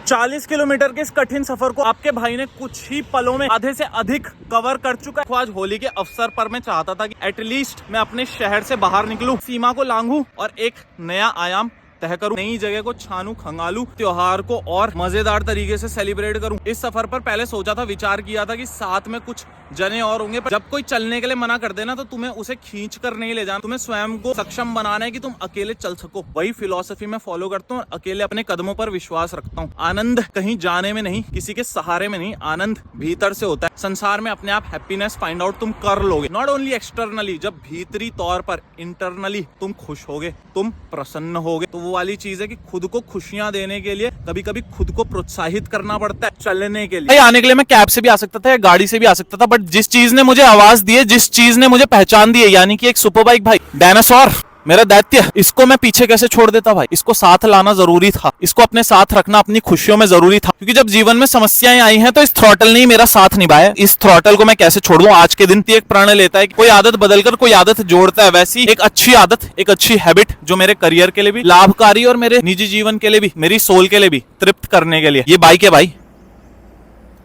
40 kilometre के इस कठिन सफर को आपके भाई ने कुछ ही पलों में आधे से अधिक कवर कर चुका है। आज होली के अवसर पर मैं चाहता था कि एटलीस्ट मैं अपने शहर से बाहर निकलूं, सीमा को लांघूं और एक नया आयाम तय करूं, नई जगह को छानू, खंगालू, त्योहार को और मजेदार तरीके से सेलिब्रेट करूं। इस सफर पर पहले सोचा था, विचार किया था कि साथ में कुछ जने और होंगे। जब कोई चलने के लिए मना कर देना तो तुम्हें उसे खींच कर नहीं ले जाना, तुम्हें स्वयं को सक्षम बनाना है कि तुम अकेले चल सको। वही फिलॉसफी मैं फॉलो करता हूँ और अकेले अपने कदमों पर विश्वास रखता हूँ। आनंद कहीं जाने में नहीं, किसी के सहारे में नहीं, आनंद भीतर से होता है। संसार में अपने आप हैप्पीनेस फाइंड आउट तुम कर लोगे, नॉट ओनली एक्सटर्नली। जब भीतरी तौर पर इंटरनली तुम खुश होगे, तुम प्रसन्न होगे, तो वो वाली चीज है कि खुद को खुशियां देने के लिए कभी कभी खुद को प्रोत्साहित करना पड़ता है चलने के लिए। आने के लिए मैं कैब से भी आ सकता था या गाड़ी से भी आ सकता था, बट जिस चीज ने मुझे आवाज दी है, जिस चीज ने मुझे पहचान दी है, यानी कि एक सुपर बाइक भाई, डायनासोर, मेरा दैत्य, इसको मैं पीछे कैसे छोड़ देता भाई। इसको साथ लाना जरूरी था, इसको अपने साथ रखना अपनी खुशियों में जरूरी था, क्योंकि जब जीवन में समस्याएं आई हैं तो इस थ्रॉटल ने ही मेरा साथ निभाया। इस थ्रॉटल को मैं कैसे छोड़ दूं। आज के दिन एक प्रण लेता है कि कोई आदत बदलकर कोई आदत जोड़ता है, वैसी एक अच्छी आदत, एक अच्छी हैबिट जो मेरे करियर के लिए भी लाभकारी और मेरे निजी जीवन के लिए भी, मेरी सोल के लिए भी तृप्त करने के लिए, ये बाइक है भाई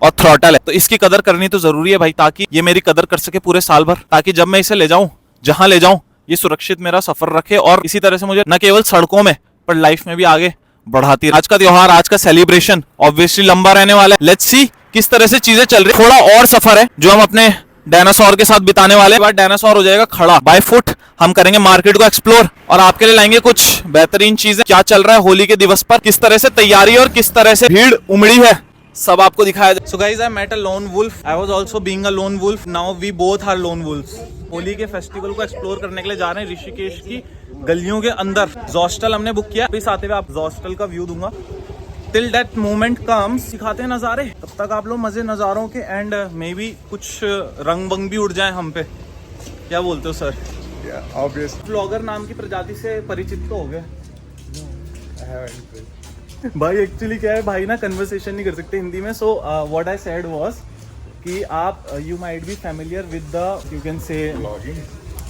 और थ्रॉटल है। तो इसकी कदर करनी तो जरूरी है भाई, ताकि ये मेरी कदर कर सके पूरे साल भर, ताकि जब मैं इसे ले जाऊं, जहां ले जाऊं, ये सुरक्षित मेरा सफर रखे और इसी तरह से मुझे न केवल सड़कों में पर लाइफ में भी आगे बढ़ाती रहे। आज का त्योहार, आज का सेलिब्रेशन ऑब्वियसली लंबा रहने वाला है। लेट्स सी किस तरह से चीजें चल रही। थोड़ा और सफर है जो हम अपने डायनासोर के साथ बिताने वाले हैं। डायनासोर हो जाएगा खड़ा बाय फुट, हम करेंगे मार्केट को एक्सप्लोर और आपके लिए लाएंगे कुछ बेहतरीन चीजें। क्या चल रहा है होली के दिवस पर, किस तरह से तैयारी और किस तरह से भीड़ उमड़ी है, सब आपको दिखाया जाए। So guys, I met a lone wolf. I was also being a lone wolf. Now we both are lone wolves. Holi के फेस्टिवल को एक्सप्लोर करने के लिए जा रहे हैं ऋषिकेश की गलियों के अंदर। हॉस्टल हमने बुक किया, अभी साथ में आप हॉस्टल का व्यू दूंगा। Till that moment comes, सिखाते हैं नज़ारे, तब तक आप लोग मजे नज़ारों के एंड मे बी कुछ रंग बंग भी उड़ जाए हम पे। क्या बोलते हो सर? Obvious. व्लॉगर नाम की प्रजाति से परिचित तो हो गए? भाई एक्चुअली क्या है, भाई ना कन्वर्सेशन नहीं कर सकते हिंदी में, so what I said was कि आप you might be familiar with the, you can say,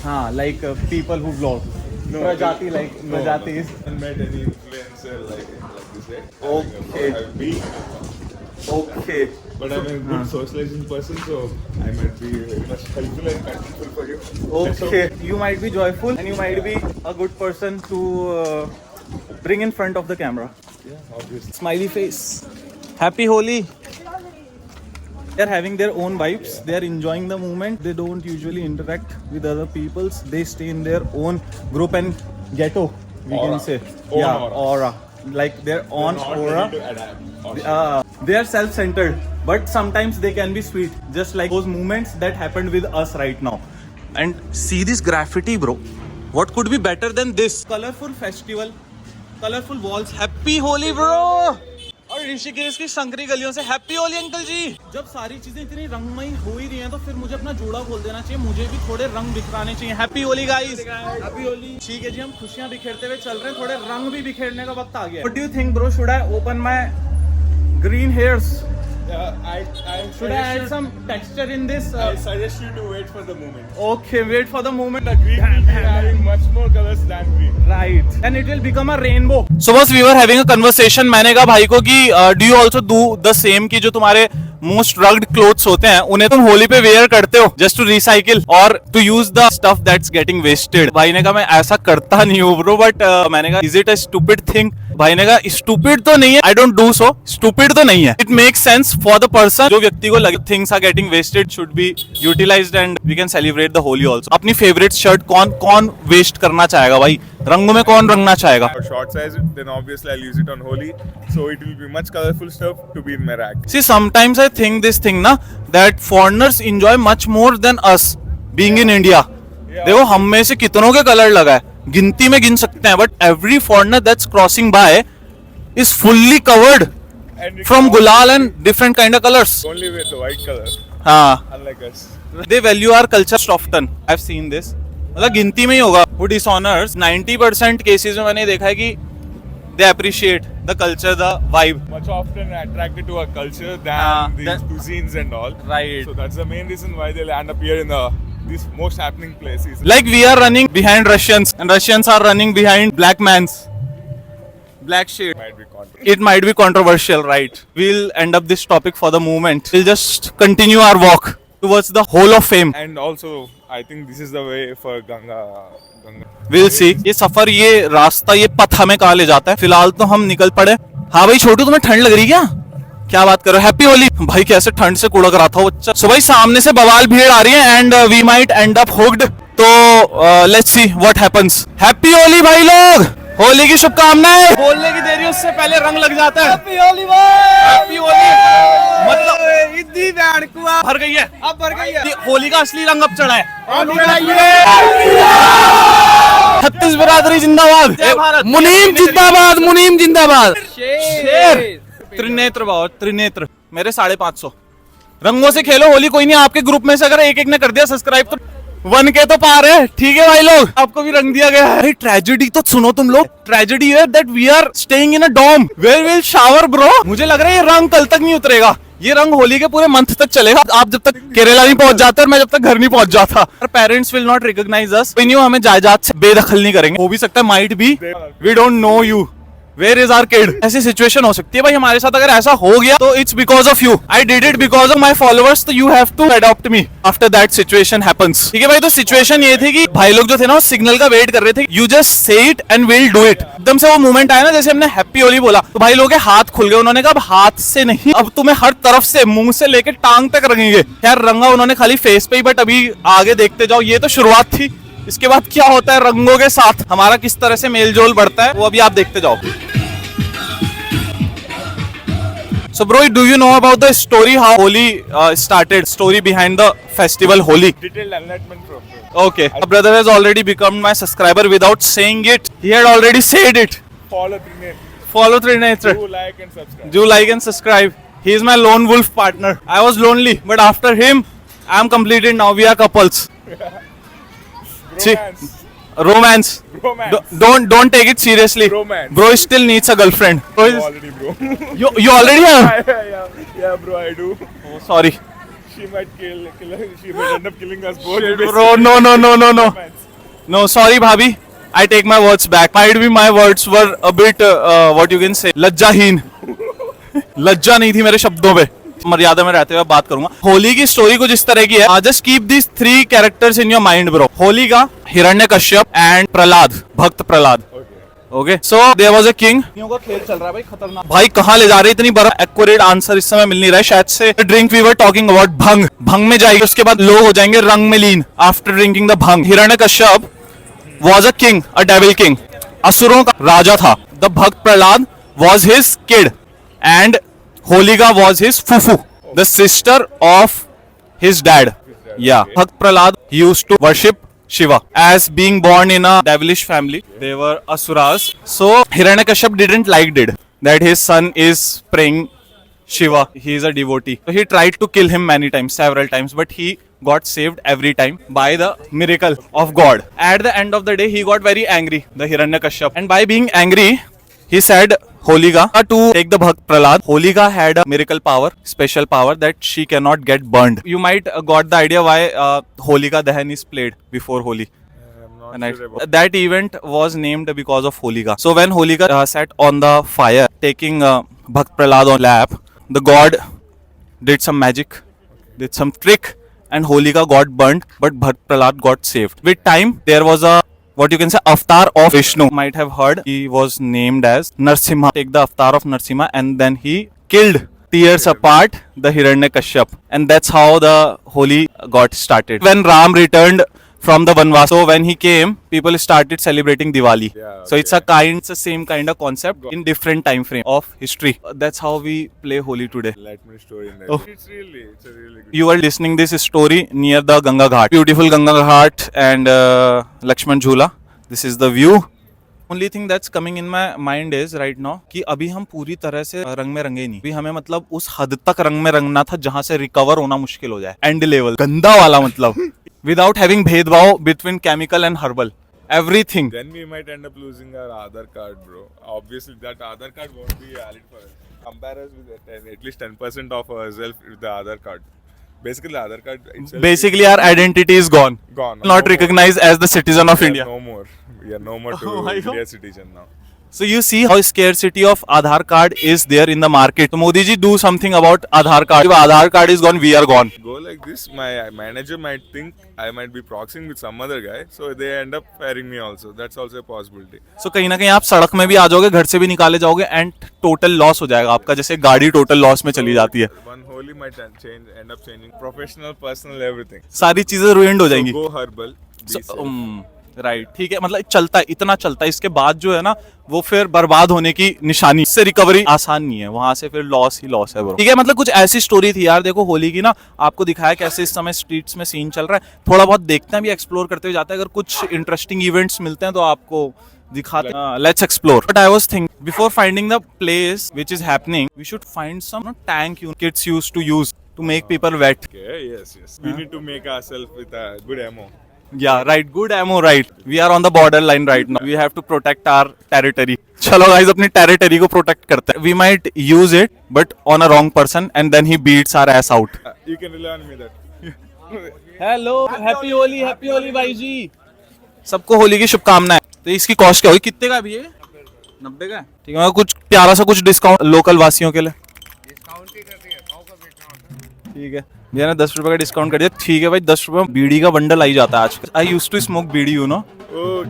हाँ, लाइक पीपल हु व्लॉग, प्रजाति, लाइक प्रजाति is met any influencer like this. Okay. Okay. But I'm a good socializing person, so I might be very much helpful and helpful for you. Okay. You might be joyful and you might be a good person to bring in front of the camera. Yeah, obviously. Smiley face. Happy Holi. They are having their own vibes. They are enjoying the moment. They don't usually interact with other peoples. They stay in their own group and ghetto, we Aura. can say. Own Yeah, aura. Like their own Not aura. ready to adapt. They are self-centered, but sometimes they can be sweet, just like those moments that happened with us right now. And see this graffiti, bro. What could be better than this? Colorful festival, colorful walls. Happy Holi, bro. और ऋषिकेश की संकरी गलियों से happy Holi uncle जी। जब सारी चीजें इतनी रंगमयी हो ही रही हैं तो फिर मुझे अपना जोड़ा खोल देना चाहिए, मुझे भी थोड़े रंग बिखराने चाहिए। Happy Holi guys, happy Holi. ठीक है जी, हम खुशियां बिखेरते हुए चल रहे हैं, थोड़े रंग भी बिखेरने का वक्त आ गया। What do you think bro, should I open my green hairs? Should I add some texture in this? I suggest you to wait for the moment. Okay, wait for the moment. The green will be having much more colors than green. Right. And it will become a rainbow. So बस we were having a conversation. मैंने कहा भाई को कि do you also do the same, कि जो तुम्हारे most rugged clothes होते हैं उन्हें तुम होली पे वेयर करते हो जस्ट टू रिसाइकिल और to use the stuff that's getting wasted. भाई ने कहा मैं ऐसा करता नहीं हूँ ब्रो, बट मैंने कहा is it a stupid thing? भाई ने कहा स्टूपिड तो नहीं है, I don't do so, stupid तो नहीं है, it makes sense for the person. जो व्यक्ति को लगे things are getting wasted should be utilised and we can celebrate the Holi also. अपनी फेवरेट शर्ट कौन वेस्ट करना चाहेगा भाई? रंगों में कौन रंगना चाहेगा? For short size, then obviously I'll use it on Holi, so it will be much colorful stuff to be in my rack. See, sometimes I think this thing na that foreigners enjoy much more than us being in India. देखो हम में से कितनों के colour लगा है, गिनती में गिन सकते हैं, but every foreigner that's crossing by is fully covered from gulal and different kind of colors. Only with the white color. हाँ, Unlike us. they value our culture often. I've seen this. मतलब गिनती में ही होगा। Who dishonors 90% cases में मैंने देखा है कि they appreciate the culture, the vibe. Much often attracted to our culture than these that- cuisines and all. Right. So that's the main reason why they'll end up here in these most happening places. Like we are running behind Russians and Russians are running behind black mans. Black shade. Might be controversial. It might be controversial, right? We'll end up this topic for the moment. We'll just continue our walk towards the Hall of Fame. And also, I think this is the way for Ganga. We'll see. ये सफर, ये रास्ता, ये पथ हमें कहाँ ले जाता है. फिलहाल तो हम निकल पड़े. हाँ भाई छोटू, तुम्हें ठंड लग रही क्या? क्या बात करो. हैप्पी होली भाई. कैसे ठंड से कुड़क रहा था वो बच्चा. सो भाई सामने से बवाल भीड़ आ रही है and we might end up hooked. तो let's see what happens. Happy Holi भाई लोग. होली की शुभकामनाएं. बोलने की देरी उससे पहले रंग लग जाता है. हैप्पी होली भाई. हैप्पी होली. मतलब इतनी बैंड को भर गई है. अब भर गई है. होली का असली रंग अब चढ़ा है. छत्तीस बिरादरी जिंदाबाद. जय भारत. मुनीम जिंदाबाद. मुनीम जिंदाबाद. शेर. त्रिनेत्र बाबा, त्रिनेत्र. मेरे 550 रंगों से खेलो होली. कोई नहीं, आपके ग्रुप में से अगर एक एक ने कर दिया सब्सक्राइब तो 1K तो पार है. ठीक है भाई लोग, आपको भी रंग दिया गया है. ट्रेजेडी तो सुनो तुम लोग. ट्रेजेडी है that we are staying in a dorm where will shower bro. मुझे लग रहा है ये रंग कल तक नहीं उतरेगा. ये रंग होली के पूरे मंथ तक चलेगा. आप जब तक केरला नहीं पहुंच जाते और मैं जब तक घर नहीं पहुंच जाता. पेरेंट्स विल नॉट रिकॉग्नाइज अस. हमें जायदाद से बेदखल नहीं करेंगे. हो भी सकता है, might be we don't know you. Where is our kid? ऐसी सिचुएशन हो सकती है भाई हमारे साथ. अगर ऐसा हो गया तो it's because of you. I did it because of my followers. तो you have to adopt me after that situation happens. ठीक है भाई. तो सिचुएशन ये थी कि भाई लोग जो थे ना वो सिग्नल का वेट कर रहे थे. You just say it and we'll do it. एकदम से वो मोमेंट आया ना, जैसे हमने हैप्पी होली बोला तो भाई लोगों के हाथ खुल गए. उन्होंने कहा अब हाथ से नहीं, अब तुम्हें हर तरफ से, मुंह से लेके टांग तक रंगेंगे. यार रंगा उन्होंने खाली फेस पे ही, बट अभी आगे देखते जाओ. ये तो शुरुआत थी. इसके बाद क्या होता है रंगों के साथ, हमारा किस तरह से मेल जोल बढ़ता है, वो अभी आप देखते जाओ. So bro, do you know about the story how Holi started? Story behind the festival Holi. Detailed enlightenment from you. Okay. My brother has already become my subscriber without saying it. He had already said it. Follow Trinet. Follow Trinetra. Do like and subscribe. Do like and subscribe. He is my lone wolf partner. I was lonely, but after him, I am completed now. We are couples. See? Romance. Romance. Romance. Don't take it seriously. Romance. Bro still needs a girlfriend. Bro is, Already, bro. you already have? yeah, bro, I do. Oh, sorry. She might kill she might end up killing us both. Bro, no. Romance. No, sorry, bhabhi. I take my words back. Might be my words were a bit, what you can say, लज्जाहीन. लज्जा नहीं थी मेरे शब्दों पे. मर्यादा में रहते हुए बात करूंगा. होली की स्टोरी कुछ इस तरह की है. Just keep this 3 characters in your mind bro. Holi का हिरण्यकश्यप एंड प्रहलाद, भक्त Prahlad. Okay, so there was a king. का खेल चल रहा है भाई, खतरनाक. भाई कहाँ ले जा रहे इतनी बर्फ. एक्यूरेट आंसर इस समय मिल नहीं रहा है शायद से. Drink we were talking about bhang. भंग में जाएगी, उसके बाद लोग हो जाएंगे रंग में लीन आफ्टर ड्रिंकिंग द भंग. Hiranyakashyap was a king, a devil king. असुरों का राजा था. द भक्त Prahlad was his kid and Holika was his fufu, the sister of his dad. Yeah, Bhakt Prahlad used to worship Shiva. As being born in a devilish family, they were asuras. So Hiranyakashipu didn't like it that his son is praying Shiva. He is a devotee. So he tried to kill him many times, several times, but he got saved every time by the miracle of God. At the end of the day, he got very angry, the Hiranyakashipu, and by being angry, he said Holika to take the Bhakt Prahlad. Holika had a miracle power, special power that she cannot get burned. You might got the idea why Holika Dahan is played before Holi. I'm not sure about That event was named because of Holika. So when Holika sat on the fire, taking Bhakt Prahlad on lap, the god did some magic, did some trick, and Holika got burnt, but Bhakt Prahlad got saved. With time, there was a what you can say avatar of Vishnu. Might have heard he was named as Narsimha. Take the avatar of Narsimha and then he killed tears apart the Hiranyakashipu, and that's how the Holi got started. When Ram returned from the Vanvas, so when he came, people started celebrating Diwali. Yeah, So it's a same kind of concept in different time frame of history. That's how we play Holi today. enlightenment story in that. Oh. It's a really good. You are listening this story near the Ganga Ghat. Beautiful Ganga Ghat and Lakshman Jhula. This is the view. Only thing that's coming in my mind is right now कि अभी हम पूरी तरह से रंग में रंगे नहीं. अभी हमें मतलब उस हद तक रंग में रंगना था जहां से रिकवर होना मुश्किल हो जाए. एंड लेवल गंदा वाला मतलब without having भेदभाव between chemical and herbal. Everything. Then we might end up losing our Aadhaar card, bro. Obviously, that Aadhaar card won't be valid for us. Compare us with at least 10% of ourselves with the Aadhaar card. Basically, the Aadhaar card itself Basically our identity is gone. is gone. Not recognized as the citizen of We are India. No more. We are no more to Oh my God. India citizen now. So you see how scarcity of Aadhaar card is there in the market. So Modi ji, do something about Aadhaar card. If Aadhaar card is gone, we are gone. Go like this, my manager might think I might be proxying with some other guy, so they end up firing me also. That's also a possibility. So कहीं ना कहीं आप सड़क में भी आ जाओगे, घर से भी निकाले जाओगे एंड टोटल लॉस हो जाएगा आपका, जैसे गाड़ी टोटल लॉस में चली जाती है. One holy might end up changing professional, personal, everything. सारी चीजें रुइंड हो जाएंगी. So go herbal. Be safe. Right, ठीक है. मतलब चलता है, इतना चलता है, इसके बाद जो है ना वो फिर बर्बाद होने की निशानी. इससे रिकवरी आसान नहीं है, वहां से फिर लॉस ही लॉस है ब्रो. ठीक है, मतलब कुछ ऐसी स्टोरी थी यार. देखो होली की ना, आपको दिखाया कैसे इस समय स्ट्रीट्स में सीन चल रहा है. थोड़ा बहुत देखते हैं, भी एक्सप्लोर करते हुए जाते हैं. अगर कुछ इंटरेस्टिंग इवेंट्स मिलते हैं तो आपको दिखाते हैं. Let's explore. But I was thinking before finding the place which is happening, we should find some tank kids used to use to make people wet. Okay, yes. We need to make ourselves with a good ammo. Yeah, right. Good ammo, right. We are on the borderline right now. We have to protect our territory. चलो guys, अपनी territory को protect करते हैं. We might use it, but on a wrong person, and then he beats our ass out. You can rely on me that. Hello, happy Holi भाई जी. सबको होली की शुभकामनाएं. तो इसकी कॉस्ट क्या होगी? कितने का भी है? 90 का. ठीक है, कुछ प्यारा सा कुछ डिस्काउंट लोकल वासियों के लिए. ठीक है भैया ने 10 रुपए का डिस्काउंट कर दिया. ठीक है भाई, 10 रुपए में बीड़ी का बंडल आई जाता है आज. I use to smoke bidi, you know.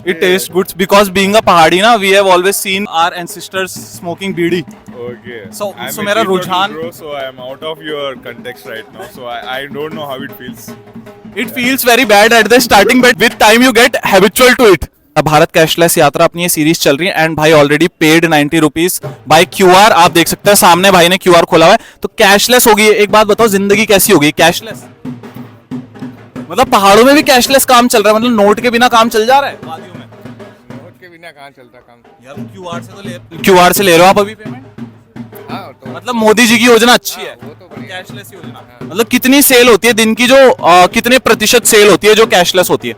It taste good because being a Pahari ना, we have always seen our ancestors smoking bidi. Okay. So मेरा रुझान. So I am out of your context right now. So I don't know how it feels. It feels very bad at the starting, but with time you get habitual to it. Bharat cashless यात्रा अपनी ये series चल रही है and भाई already paid 90 rupees by QR. आप देख सकते हैं सामने भाई ने क्यूआर खोला हुआ है. तो कैशलेस होगी. एक बात बताओ, जिंदगी कैसी होगी कैशलेस? मतलब पहाड़ों में भी कैशलेस काम चल रहा है, मतलब नोट के बिना काम चल जा रहा है. वादियों में नोट के बिना कहाँ चलता काम यार, क्यूआर से ले रहे हो आप अभी पेमेंट. हाँ तो मतलब मोदी जी की योजना अच्छी है. वो तो बढ़िया कैशलेस योजना. मतलब कितनी सेल होती है दिन की, जो कितने प्रतिशत सेल होती है जो कैशलेस होती है?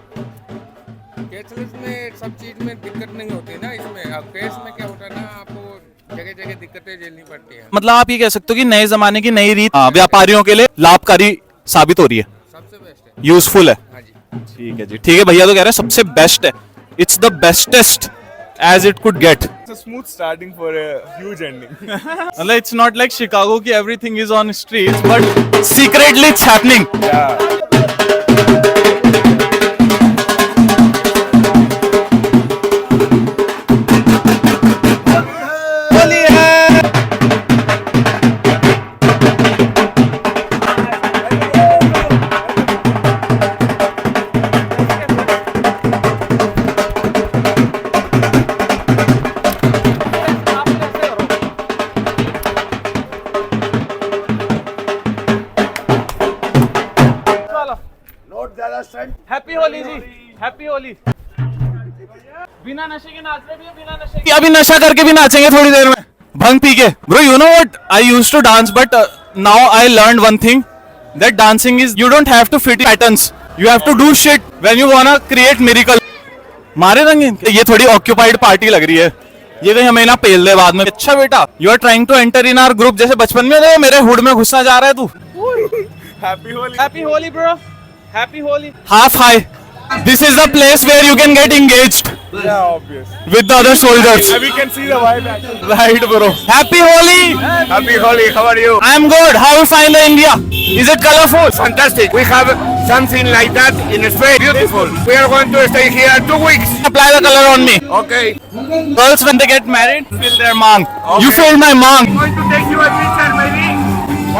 कैशलेस में सब चीज में दिक्कत नहीं होती ना. इसमें अब कैश में क्या होता है ना, आपको जगह जगह दिक्कतें झेलनी पड़ती है. मतलब आप ये कह सकते हो कि नए जमाने की नई रीत व्यापारियों के लिए लाभकारी साबित हो रही है, सबसे बेस्ट है. यूजफुल है. हाँ जी. ठीक है जी, ठीक है. भैया तो कह रहे हैं सबसे बेस्ट है. It's the bestest as it could get. It's a smooth starting for a huge ending. मतलब इट्स नॉट लाइक शिकागो की everything is on streets, but secretly it's happening. Yeah. Happy Holi ji, happy Holi. बिना नशे के नाच रहे भैया, बिना नशे के. अभी नशा करके भी नाचेंगे थोड़ी देर में, भंग पी के. Bro you know what, I used to dance but now I learned one thing, that dancing is, you don't have to fit patterns, you have to do shit when you wanna create miracle. मारे रंगे. ये थोड़ी occupied party लग रही है, ये कहीं हमें ना पेल दे बाद में. अच्छा बेटा, you are trying to enter in our group, जैसे बचपन में थे मेरे हुड में घुसना जा रहा है तू. Happy Holi. Happy Holi, bro. Happy Holi. Half high. This is the place where you can get engaged Yeah, obvious. with the other soldiers. We can see the vibe actually. Right, bro. Happy Holi. Happy Holi. How are you? I am good. How you find the India? Is it colorful? Fantastic. We have something like that in Spain. Beautiful. We are going to stay here 2 weeks. Apply the color on me. Okay. Girls, when they get married, fill their mang. You filled my mang. I'm going to take you a picture, maybe.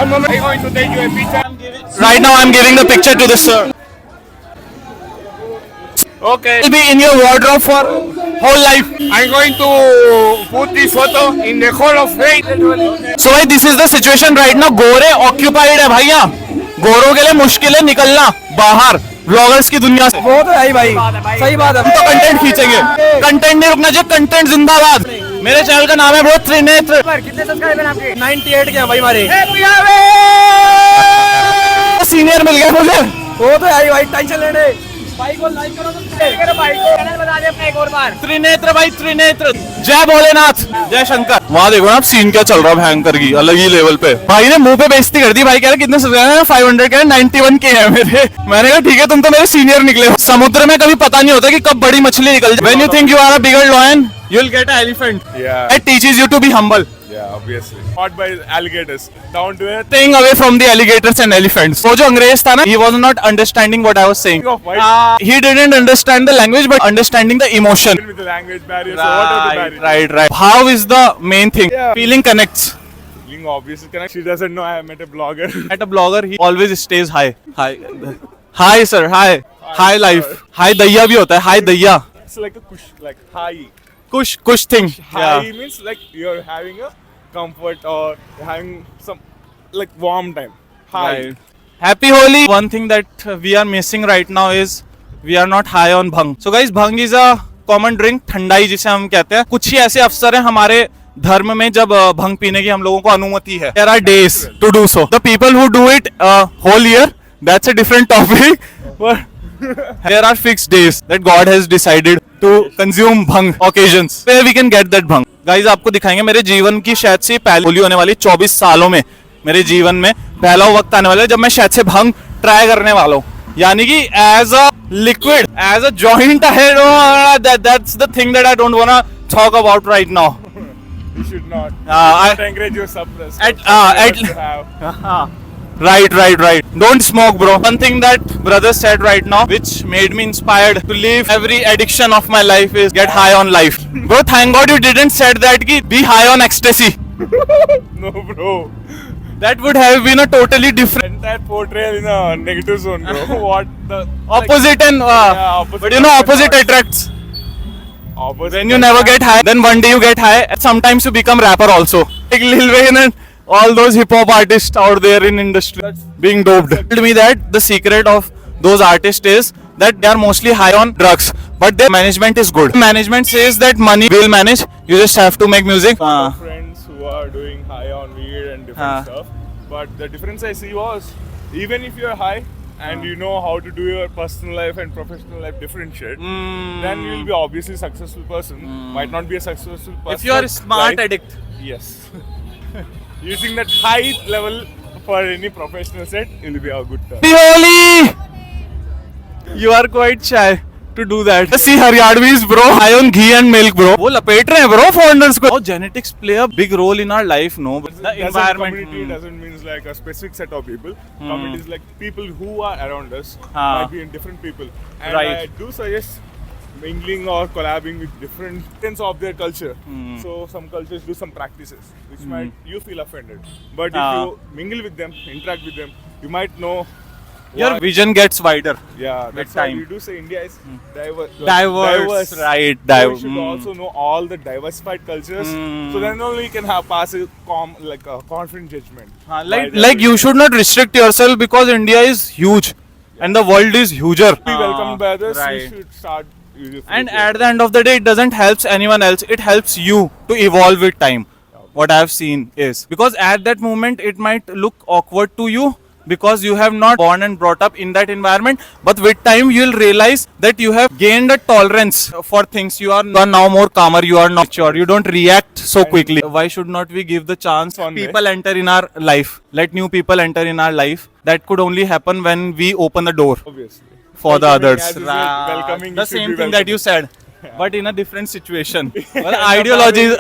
One moment. I'm going to take you a picture. Right now, I'm giving the picture to the sir. Okay. Will be in your wardrobe for whole life. I'm going to put this photo in the Hall of Fame. So भाई, this is the situation right now. Gore occupied है भाई यहाँ. गोरों के लिए मुश्किल है निकलना बाहर व्लॉगर्स की दुनिया से. वो तो है ही भाई, सही बात है. हम तो कंटेंट खींचेंगे, कंटेंट नहीं रुकना चाहिए, कंटेंट जिंदाबाद. मेरे चैनल का नाम है ब्रो त्रिनेत्र. कितने सब्सक्राइबर आपके? 98 के हैं भाई हमारे. सीनियर मिल गया मुझे. वो तो है ही भाई, टेंशन लेने. भाई को लाइक करो, तो भाई को चैनल बता दे अपना एक और बार. त्रिनेत्र भाई, त्रिनेत्र. जय भोलेनाथ, जय शंकर. वहाँ देखो ना आप सीन क्या चल रहा है भयंकर की, अलग ही लेवल पे. भाई ने मुंह पे बेइज्जती कर दी. भाई कह रहे कितने सब्सक्राइबर हैं? 500 के 91 के हैं मेरे. मैंने कहा ठीक है, तुम तो मेरे सीनियर निकले. समुद्र में कभी पता नहीं होता कि कब बड़ी मछली निकल जाए. When you think you are a bigger lion, you'll get an elephant. Yeah. It teaches you to be humble. Yeah, obviously. Fought by alligators. Down to earth. Staying away from the alligators and elephants. वो जो अंग्रेज था ना, he was not understanding what I was saying. Of white. He didn't understand the language, but understanding the emotion. With the language barrier. So what are the barriers? Right. How is the main thing? Yeah. Feeling connects. Being obviously connect. She doesn't know I met a blogger. At a blogger, he always stays high. Hi sir, hi. Hi life. Hi दैया भी होता है. Hi दैया. It's like a kush, like high. Kush thing. High means like you're having a comfort or you're having some like warm time. High. Right. Happy Holi. One thing that we are missing right now is we are not high on bhang. So guys, bhang is a common drink, ठंडाई जिसे हम कहते हैं. कुछ ही ऐसे अवसर हैं हमारे धर्म में जब भंग पीने की हम लोगों को अनुमति है. There are days to do so. The people who do it whole year, that's a different topic. But there are fixed days that God has decided to consume bhang occasions where we can get that bhang. Guys, आपको दिखाएंगे मेरे जीवन की शायद से पहली होली होने वाली 24 सालों में मेरे जीवन में पहला वक्त आने वाला है जब मैं शायद से भंग ट्राई करने वाला हूँ. यानी कि as a liquid, as a joint, that's the thing that I don't wanna talk about right now. You should not. I- encourage your suppress. Right. Don't smoke, bro. One thing that brother said right now, which made me inspired to leave every addiction of my life, is get high on life. Bro, thank God you didn't said that ki be high on ecstasy. No, bro. That would have been a totally different Entire portrayal in a negative zone, bro. What the opposite and opposite but you know opposite attracts. opposite. When you never get high, then one day you get high. And sometimes you become rapper also. Like Lil Wayne and all those hip hop artists out there in industry being doped. Told me that the secret of those artists is that they are mostly high on drugs, but their management is good. Management says that money will manage. You just have to make music. Friends who are doing high on weed and different stuff. But the difference I see was, even if you're high and you know how to do your personal life and professional life different shit, then you will be obviously successful person. Might not be a successful person. If you are a smart life. addict. Yes. Using that high level for any professional set, it will be a good turn. Holi! You are quite shy to do that. See Haryadwis, bro, high on ghee and milk, bro. वो लपेट रहे हैं, bro, foreigners को. Oh, genetics play a big role in our life, no? The environment. Community doesn't mean like a specific set of people. Community is like people who are around us. Might be in different people. And Right. I do suggest mingling or collabing with different sense of their culture. So some cultures do some practices which might you feel offended. But if you mingle with them, interact with them, you might know. Your vision gets wider. Yeah, with that's why time. you do say India is diverse. Diverse, right? So you should also know all the diversified cultures. So then only you can have pass a confident judgment. Like you should not restrict yourself because India is huge and the world is huger. Be welcomed by others. Right. You should start. And at the end of the day, it doesn't help anyone else. It helps you to evolve with time. What I have seen is because at that moment it might look awkward to you because you have not born and brought up in that environment. But with time, you will realize that you have gained a tolerance for things. You are now more calmer. You are not mature. You don't react so quickly. Why should not we give the chance people enter in our life? Let new people enter in our life. That could only happen when we open the door. Obviously. For the Welcoming, others. as you said, welcoming, The you should same be thing that you welcoming. said, but in a different situation. Well, ideologies.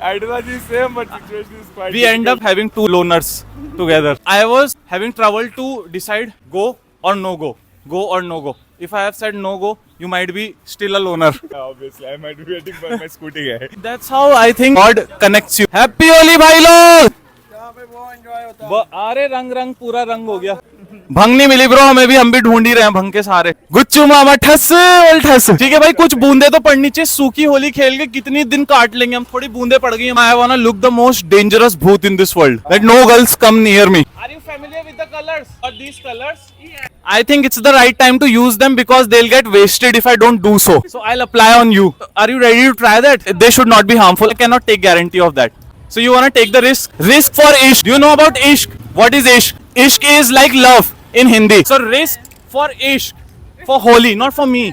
Ideology is same, but situation is quite. We end up having two loners together. I was having trouble to decide go or no go. Go or no go. If I have said no go, you might be still a loner. Obviously, I might be waiting for my scooty guy. That's how I think God connects you. Happy Holi भाई लोग! अरे रंग पूरा रंग हो गया. भंग नहीं मिली ब्रो हमें भी, हम भी ढूंढ ही रहे हैं भंग के सहारे. गुच्चू मामा ठस ठस. ठीक है भाई, कुछ बूंदे तो पड़नी चाहिए. सूखी होली खेल के कितनी दिन काट लेंगे हम. थोड़ी बूंदे पड़ गई. I wanna look the most dangerous bhoot in this world. That no girls come near me. Are you familiar with the colors or these colors? Yeah. I think it's the right time to use them because they'll get wasted if I don't do so. So I'll apply on you. Are you ready to try that? They should not be harmful. I cannot take guarantee of that. So you wanna take the risk? Risk for ishq. Do you know about ishq? What is ishq? Ishq is like love in Hindi. So risk for ishq. For Holi, not for me.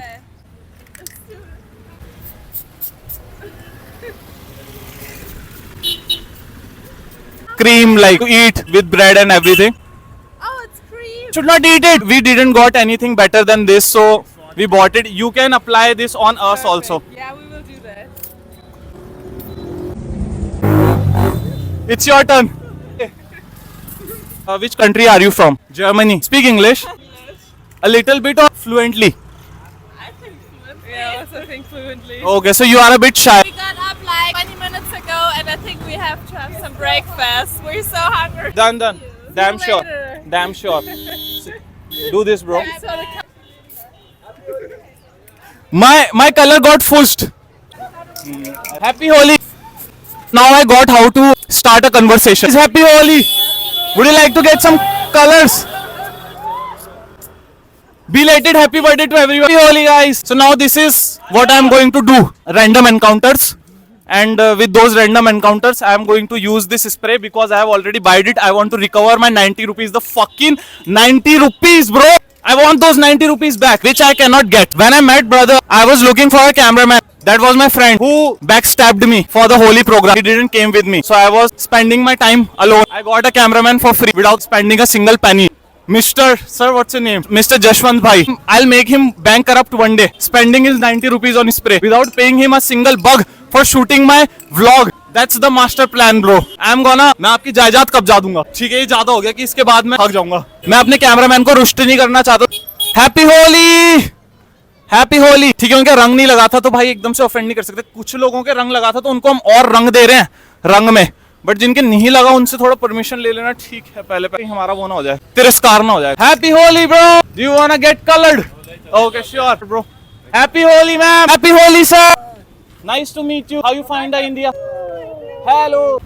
Cream like to eat with bread and everything. Oh, it's cream. Should not eat it. We didn't got anything better than this, so we bought it. You can apply this on us also. Yeah, we will do that. It's your turn. Which country are you from? Germany. Speak English. A little bit or fluently? Yeah, I also think fluently. Okay, so you are a bit shy. We got up like 20 minutes ago and I think we have to have some breakfast. We're so hungry. Done. Damn See you sure. later. Damn sure. Do this, bro. So the My color got fused. Happy Holi. Now I got how to start a conversation. It's Happy Holi. Would you like to get some colors? Belated happy birthday to everyone. Happy Holi, guys. So now this is what I am going to do. Random encounters. And with those random encounters, I am going to use this spray because I have already bought it. I want to recover my 90 rupees. The fucking 90 rupees, bro. I want those 90 rupees back, which I cannot get. When I met brother, I was looking for a cameraman. That was my friend who backstabbed me for the Holi program. He didn't came with me. So I was spending my time alone. I got a cameraman for free without spending a single penny. Sir, what's your name? Mr. Jashwant Bhai. I'll make him bankrupt one day. Spending his 90 rupees on spray without paying him a single bug for shooting my vlog. That's the master plan, bro. मैं आपकी जायदाद कब्जा दूंगा. ठीक है, ये ज्यादा हो गया कि इसके बाद मैं थक जाऊंगा. मैं अपने कैमरामैन को रुष्ट नहीं करना चाहता. हैप्पी होली. हैप्पी होली. ठीक है, उनका रंग नहीं लगा था तो भाई एकदम से ऑफेंड नहीं कर सकते. कुछ लोगों के रंग लगा था तो उनको हम और रंग दे रहे हैं रंग में. बट जिनके नहीं लगा उनसे थोड़ा परमिशन ले लेना ठीक है. पहले हमारा वो ना हो जाए, तिरस्कार ना हो जाए. Happy Holi bro. Do you want to get coloured? Okay sure bro. Happy Holi ma'am. Happy Holi sir. Nice to meet you. How you find the India? Hello.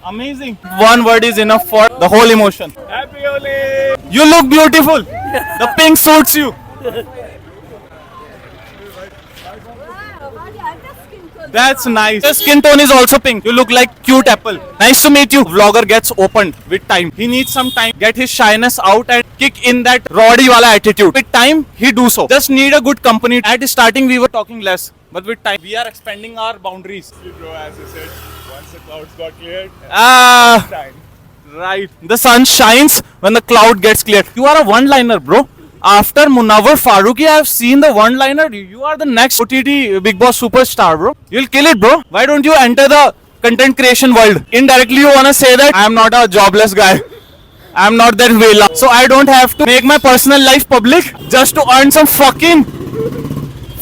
Amazing. One word is enough for the whole emotion. Happy Holi! You look beautiful. The pink suits you. That's nice. The skin tone is also pink. You look like cute apple. Nice to meet you. Vlogger gets opened with time. He needs some time. Get his shyness out and kick in that Roddy wala attitude. With time, he do so. Just need a good company. At starting, we were talking less. But with time, we are expanding our boundaries. Bro, as I said, once the clouds got cleared, Ah, time. right. The sun shines when the cloud gets cleared. You are a one-liner, bro. After Munawar Faruqi, I have seen the one-liner. You are the next OTT Big Boss superstar, bro. You'll kill it, bro. Why don't you enter the content creation world? Indirectly, you wanna say that I am not a jobless guy. I am not that vela. So I don't have to make my personal life public just to earn some fucking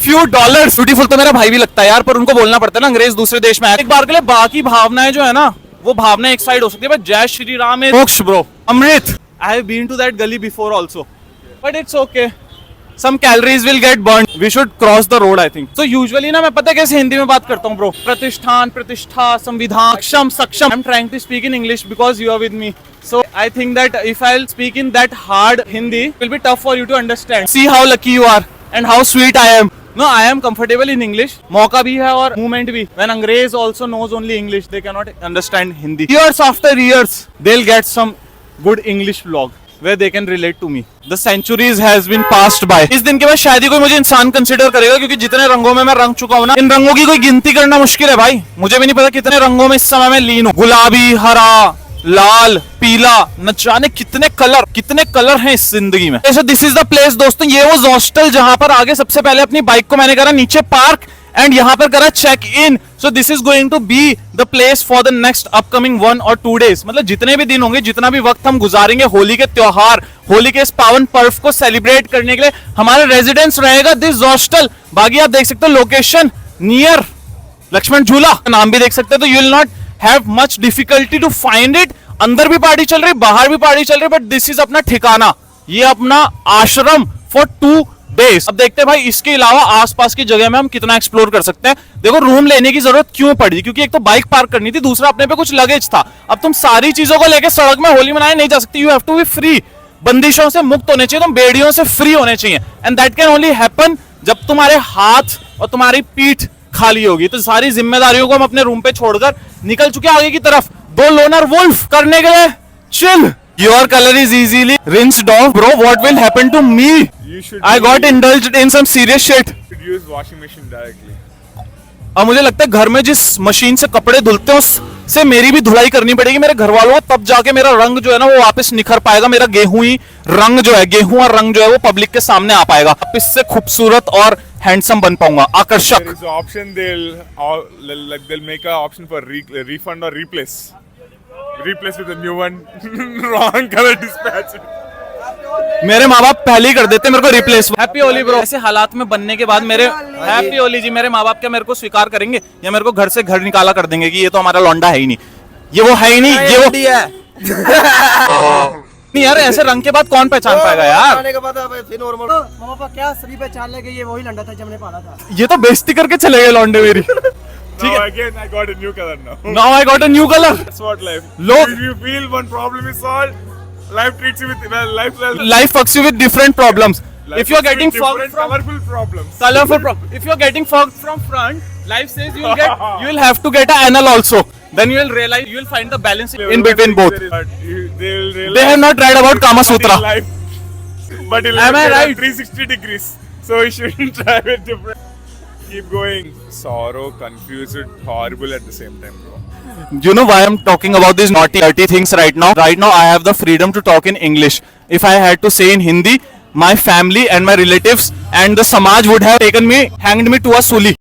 few dollars. Beautiful तो मेरा भाई भी लगता है यार, पर उनको बोलना पड़ता है ना, अंग्रेज दूसरे देश में आए. एक बार के लिए बाकी भावनाएं जो है ना, वो भावना एक साइड हो सकती है. बट जय श्री राम है मोक्ष, ब्रो. अमृत. I have been to that gully before also. But it's okay. Some calories will get burned. We should cross the road, I think. So usually ना मैं पता कैसे हिंदी में बात करता हूँ, bro. प्रतिष्ठान, प्रतिष्ठा, संविधान, सक्षम. I'm trying to speak in English because you are with me. So I think that if I'll speak in that hard Hindi, it will be tough for you to understand. See how lucky you are and how sweet I am. No, I am comfortable in English. मौका भी है और movement भी. When Angrez also knows only English, they cannot understand Hindi. Years after years, they'll get some good English vlog where they can relate to me. The centuries has been passed by. इस दिन के बाद शायद ही कोई मुझे इंसान consider करेगा, क्योंकि जितने रंगों में मैं रंग चुका हूँ ना, इन रंगों की कोई गिनती करना मुश्किल है भाई. मुझे भी नहीं पता कितने रंगों में इस समय में लीन हूँ. गुलाबी, हरा, लाल, पीला, न जाने कितने कलर हैं इस जिंदगी में. ऐसे दिस इज द प्लेस दोस्तों. ये वो हॉस्टल जहां पर आगे सबसे पहले अपनी बाइक को मैंने करा नीचे पार्क एंड यहाँ पर करा check in. So this is going to be the place for the next upcoming 1 or 2 days. मतलब जितने भी दिन होंगे, जितना भी वक्त हम गुजारेंगे होली के त्योहार, होली के इस पावन पर्व को सेलिब्रेट करने के लिए, हमारा रेजिडेंस रहेगा दिस हॉस्टल. बाकी आप देख सकते हो लोकेशन नियर लक्ष्मण झूला, नाम भी देख सकते हो. तो you will not have much difficulty to find it. अंदर भी पार्टी चल रही, बाहर भी पार्टी चल रही, बट दिस इज अपना ठिकाना, ये अपना आश्रम फॉर 2 days. अब देखते हैं भाई इसके अलावा आसपास की जगह में हम कितना एक्सप्लोर कर सकते हैं. देखो रूम लेने की जरूरत क्यों पड़ी, क्योंकि एक तो बाइक पार्क करनी थी, दूसरा अपने पे कुछ लगेज था. अब तुम सारी चीजों को लेकर सड़क में होली मनाने नहीं जा सकती. You have to be free. बंदिशों से मुक्त होने चाहिए, तुम बेड़ियों से फ्री होने चाहिए. And that can only happen जब तुम्हारे हाथ और तुम्हारी पीठ खाली होगी. तो सारी जिम्मेदारियों को हम अपने रूम पे छोड़कर निकल चुके आगे की तरफ 2 लोनर वुल्फ करने के लिए. Chill. Your color is easily rinsed off, bro. What will happen to me? You should. I got indulged in some serious shit. Should use washing machine directly. अब मुझे लगता है घर में जिस मशीन से कपड़े धुलते हैं उससे मेरी भी धुलाई करनी पड़ेगी मेरे घर वालों को, तब जाके मेरा रंग जो है ना वो वापस निखर पाएगा. मेरा गेहूं ही रंग जो है, गेहूं और रंग जो है वो पब्लिक के सामने आ पाएगा. इससे खूबसूरत और हैंडसम बन पाऊंगा, There आकर्षक. is an option they'll make a option for refund or replace with a new one. Wrong color dispatch. मेरे माँ बाप पहले ही कर देते मेरे को रिप्लेस. Happy Holi bro. ऐसे हालात में बनने के बाद मेरे हैप्पी होली जी, मेरे माँ बाप क्या मेरे को स्वीकार करेंगे या मेरे को घर से घर निकाला कर देंगे कि ये तो हमारा लौंडा है ही नहीं, ये वो है ही नहीं, ये वो नहीं यार. ऐसे रंग के बाद कौन पहचान पाएगा यार. आने के बाद अब ऐसे नॉर्मल मामा पापा क्या सभी पहचान लेंगे ये वही लंडा था जब हमने पाला था. ये तो बेइज्जती करके चले गए लौंडे मेरी. Now again, I got a new color now. Now I got a new colour. That's what life. Look. If you feel one problem is solved, life treats you with life. Life fucks you with different problems. Life If you are treats you getting with fogged different from colorful problems. colorful problem, if you are getting fogged from front, life says you will have to get an anal also. Then you will realize, you will find the balance in between both. They have not read about Kama Sutra. But in Am I life, right? 360 degrees. So you shouldn't try it different. Keep going. Sorrow, confused, horrible at the same time, bro. You know why I'm talking about these naughty, dirty things right now? Right now, I have the freedom to talk in English. If I had to say in Hindi, my family and my relatives and the Samaj would have taken me, hanged me to a suli.